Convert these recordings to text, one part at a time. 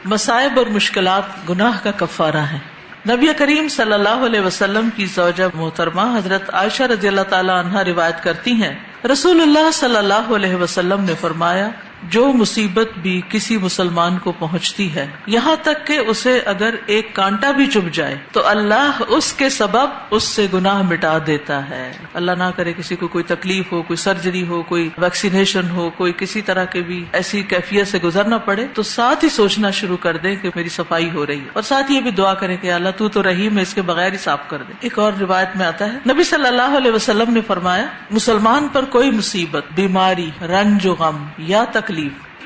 مصائب اور مشکلات گناہ کا کفارہ ہیں۔ نبی کریم صلی اللہ علیہ وسلم کی زوجہ محترمہ حضرت عائشہ رضی اللہ تعالی عنہا روایت کرتی ہیں، رسول اللہ صلی اللہ علیہ وسلم نے فرمایا، جو مصیبت بھی کسی مسلمان کو پہنچتی ہے، یہاں تک کہ اسے اگر ایک کانٹا بھی چبھ جائے تو اللہ اس کے سبب اس سے گناہ مٹا دیتا ہے۔ اللہ نہ کرے کسی کو کوئی تکلیف ہو، کوئی سرجری ہو، کوئی ویکسینیشن ہو، کوئی کسی طرح کے بھی ایسی کیفیت سے گزرنا پڑے تو ساتھ ہی سوچنا شروع کر دیں کہ میری صفائی ہو رہی ہے، اور ساتھ یہ بھی دعا کریں کہ اللہ تو رحیم ہے، اس کے بغیر ہی صاف کر دے۔ ایک اور روایت میں آتا ہے، نبی صلی اللہ علیہ وسلم نے فرمایا، مسلمان پر کوئی مصیبت، بیماری، رنج و غم یا تکلیف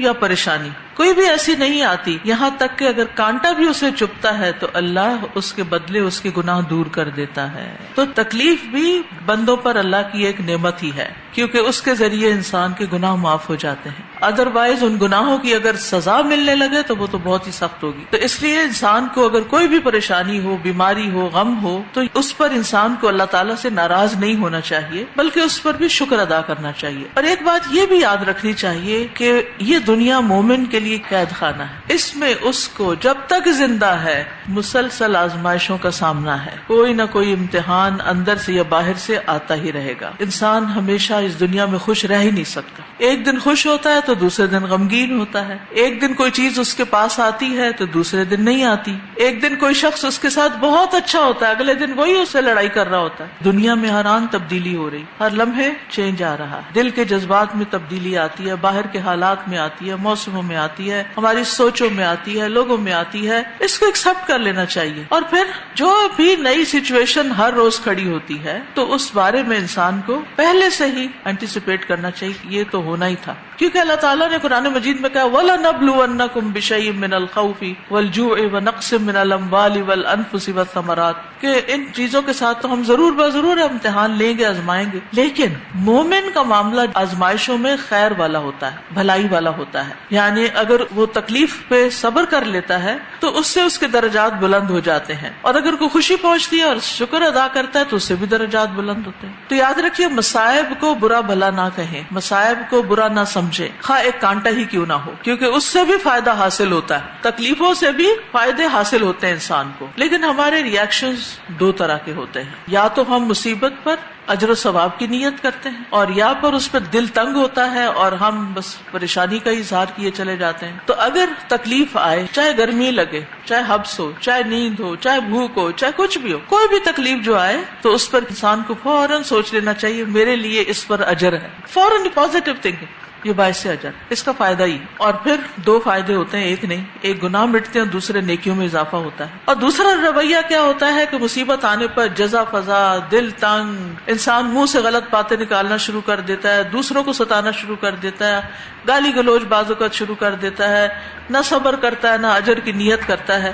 یا پریشانی کوئی بھی ایسی نہیں آتی، یہاں تک کہ اگر کانٹا بھی اسے چبھتا ہے تو اللہ اس کے بدلے اس کے گناہ دور کر دیتا ہے۔ تو تکلیف بھی بندوں پر اللہ کی ایک نعمت ہی ہے، کیونکہ اس کے ذریعے انسان کے گناہ معاف ہو جاتے ہیں۔ ادروائز ان گناہوں کی اگر سزا ملنے لگے تو وہ تو بہت ہی سخت ہوگی۔ تو اس لیے انسان کو اگر کوئی بھی پریشانی ہو، بیماری ہو، غم ہو، تو اس پر انسان کو اللہ تعالیٰ سے ناراض نہیں ہونا چاہیے، بلکہ اس پر بھی شکر ادا کرنا چاہیے۔ اور ایک بات یہ بھی یاد رکھنی چاہیے کہ یہ دنیا مومن کے لیے قید خانہ ہے، اس میں اس کو جب تک زندہ ہے مسلسل آزمائشوں کا سامنا ہے، کوئی نہ کوئی امتحان اندر سے یا باہر سے آتا ہی رہے گا۔ انسان ہمیشہ اس دنیا میں خوش رہ ہی نہیں سکتا، ایک دن خوش ہوتا ہے تو دوسرے دن غمگین ہوتا ہے، ایک دن کوئی چیز اس کے پاس آتی ہے تو دوسرے دن نہیں آتی، ایک دن کوئی شخص اس کے ساتھ بہت اچھا ہوتا ہے، اگلے دن وہی اس سے لڑائی کر رہا ہوتا ہے۔ دنیا میں ہر آن تبدیلی ہو رہی، ہر لمحے چینج آ رہا ہے، دل کے جذبات میں تبدیلی آتی ہے، باہر کے حالات میں آتی ہے، موسموں میں آتی ہے، ہماری سوچوں میں آتی ہے، لوگوں میں آتی ہے۔ اس کو ایکسپٹ کر لینا چاہیے، اور پھر جو بھی نئی سچویشن ہر روز کھڑی ہوتی ہے تو اس بارے میں انسان کو پہلے سے ہی اینٹیسپیٹ کرنا چاہیے کہ یہ تو ہونا ہی تھا، کیونکہ اللہ تعالیٰ نے قرآن مجید میں کہا وَلَنَبْلُوَنَّكُمْ بِشَيْءٍ مِّنَ الْخَوْفِ وَالْجُوعِ وَنَقْصٍ مِّنَ الْأَمْوَالِ وَالْأَنفُسِ وَالثَّمَرَاتِ، کہ ان چیزوں کے ساتھ تو ہم ضرور امتحان لیں گے، آزمائیں گے، لیکن مومن کا معاملہ آزمائشوں میں خیر والا ہوتا ہے، بھلائی والا ہوتا ہے۔ یعنی اگر وہ تکلیف پہ صبر کر لیتا ہے تو اس سے اس کے درجات بلند ہو جاتے ہیں، اور اگر کوئی خوشی پہنچتی ہے اور شکر ادا کرتا ہے تو اس سے بھی درجات بلند ہوتے ہیں۔ تو یاد رکھیے، مصائب کو برا بھلا نہ کہیں، مصائب کو برا نہ سمجھے، خواہ ایک کانٹا ہی کیوں نہ ہو، کیونکہ اس سے بھی فائدہ حاصل ہوتا ہے، تکلیفوں سے بھی فائدے حاصل ہوتے ہیں انسان کو۔ لیکن ہمارے ریئیکشنز دو طرح کے ہوتے ہیں، یا تو ہم مصیبت پر اجر و ثواب کی نیت کرتے ہیں، اور یا پر اس پہ دل تنگ ہوتا ہے اور ہم بس پریشانی کا اظہار کیے چلے جاتے ہیں۔ تو اگر تکلیف آئے، چاہے گرمی لگے، چاہے حبس ہو، چاہے نیند ہو، چاہے بھوک ہو، چاہے کچھ بھی ہو، کوئی بھی تکلیف جو آئے تو اس پر انسان کو فوراً سوچ لینا چاہیے میرے لیے اس پر اجر ہے، فوراً پازیٹیو تھنکنگ، یہ باعث اجر، اس کا فائدہ ہی۔ اور پھر دو فائدے ہوتے ہیں، ایک نہیں، ایک گناہ مٹتے ہیں اور دوسرے نیکیوں میں اضافہ ہوتا ہے۔ اور دوسرا رویہ کیا ہوتا ہے کہ مصیبت آنے پر جزا فضا، دل تنگ، انسان منہ سے غلط باتیں نکالنا شروع کر دیتا ہے، دوسروں کو ستانا شروع کر دیتا ہے، گالی گلوچ بعض اوقات شروع کر دیتا ہے، نہ صبر کرتا ہے نہ اجر کی نیت کرتا ہے۔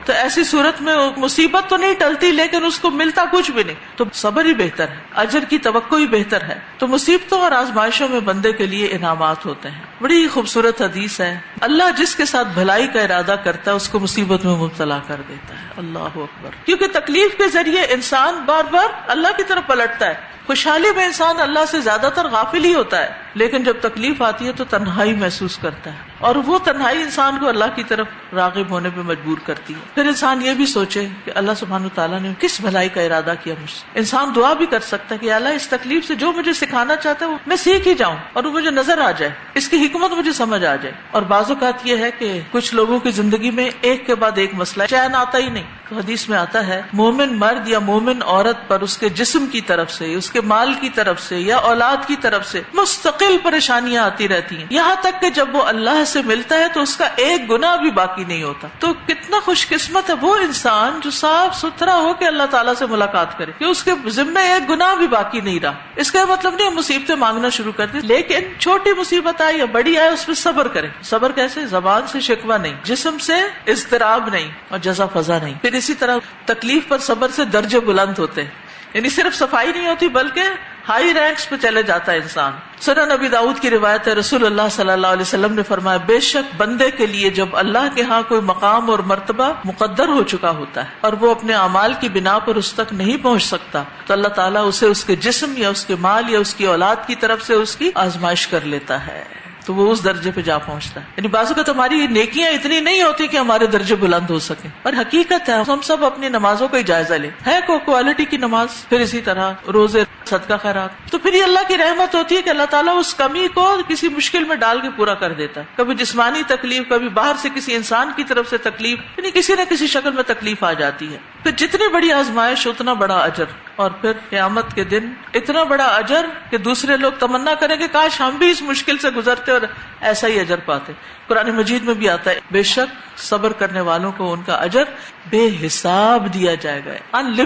تو ایسی صورت میں مصیبت تو نہیں ٹلتی لیکن اس کو ملتا کچھ بھی نہیں، تو صبر ہی بہتر ہے، اجر کی توقع ہی بہتر ہے۔ تو مصیبتوں اور آزمائشوں میں بندے کے لیے انعامات ہوتے ہیں۔ بڑی خوبصورت حدیث ہے، اللہ جس کے ساتھ بھلائی کا ارادہ کرتا ہے اس کو مصیبت میں مبتلا کر دیتا ہے۔ اللہ اکبر، کیونکہ تکلیف کے ذریعے انسان بار بار اللہ کی طرف پلٹتا ہے۔ خوشحالی میں انسان اللہ سے زیادہ تر غافل ہی ہوتا ہے، لیکن جب تکلیف آتی ہے تو تنہائی محسوس کرتا ہے، اور وہ تنہائی انسان کو اللہ کی طرف راغب ہونے پہ مجبور کرتی ہے۔ پھر انسان یہ بھی سوچے کہ اللہ سبحانہ تعالیٰ نے کس بھلائی کا ارادہ کیا مجھ سے۔ انسان دعا بھی کر سکتا ہے کہ اللہ اس تکلیف سے جو مجھے سکھانا چاہتا ہے وہ میں سیکھ ہی جاؤں، اور وہ مجھے نظر آ جائے، اس کی حکمت مجھے سمجھ آ جائے۔ اور بعض اوقات یہ ہے کہ کچھ لوگوں کی زندگی میں ایک کے بعد ایک مسئلہ، چین آتا ہی نہیں۔ تو حدیث میں آتا ہے مومن مرد یا مومن عورت پر اس کے جسم کی طرف سے، اس کے مال کی طرف سے یا اولاد کی طرف سے مستقل پریشانیاں آتی رہتی ہیں، یہاں تک کہ جب وہ اللہ سے ملتا ہے تو اس کا ایک گناہ بھی باقی نہیں ہوتا۔ تو کتنا خوش قسمت ہے وہ انسان جو صاف ستھرا ہو کے اللہ تعالیٰ سے ملاقات کرے کہ اس کے ذمے ایک گناہ بھی باقی نہیں رہا۔ اس کا مطلب نہیں مصیبتیں مانگنا شروع کر دیں، لیکن چھوٹی مصیبت آئے یا بڑی آئے اس پہ صبر کریں۔ صبر کیسے؟ زبان سے شکوہ نہیں، جسم سے اضطراب نہیں، اور جزا فضا نہیں۔ پھر اسی طرح تکلیف پر صبر سے درجے بلند ہوتے ہیں، یعنی صرف صفائی نہیں ہوتی بلکہ ہائی رینکس پہ چلے جاتا ہے انسان۔ سنن نبی داؤد کی روایت ہے، رسول اللہ صلی اللہ علیہ وسلم نے فرمایا، بے شک بندے کے لیے جب اللہ کے ہاں کوئی مقام اور مرتبہ مقدر ہو چکا ہوتا ہے اور وہ اپنے اعمال کی بنا پر اس تک نہیں پہنچ سکتا تو اللہ تعالیٰ اسے اس کے جسم یا اس کے مال یا اس کی اولاد کی طرف سے اس کی آزمائش کر لیتا ہے۔ تو وہ اس درجے پہ جا پہنچتا ہے. یعنی بعض اوقات ہماری نیکیاں اتنی نہیں ہوتی کہ ہمارے درجے بلند ہو سکیں. اور حقیقت ہے ہم سب اپنی نمازوں کا جائزہ لیں. ہے کوئی کوالٹی کی نماز، پھر اسی طرح روزے، صدقہ خیرات، تو پھر یہ اللہ کی رحمت ہوتی ہے کہ اللہ تعالیٰ اس کمی کو کسی مشکل میں ڈال کے پورا کر دیتا ہے. کبھی جسمانی تکلیف، کبھی باہر سے کسی انسان کی طرف سے تکلیف، یعنی کسی نہ کسی شکل میں تکلیف آ جاتی ہے. پھر جتنی بڑی آزمائش اتنا بڑا اجر، اور پھر قیامت کے دن اتنا بڑا اجر کہ دوسرے لوگ تمنا کریں کہ کاش ہم بھی اس مشکل سے گزرتے اور ایسا ہی اجر پاتے. قرآن مجید میں بھی آتا ہے بے شک صبر کرنے والوں کو ان کا اجر بے حساب دیا جائے گا.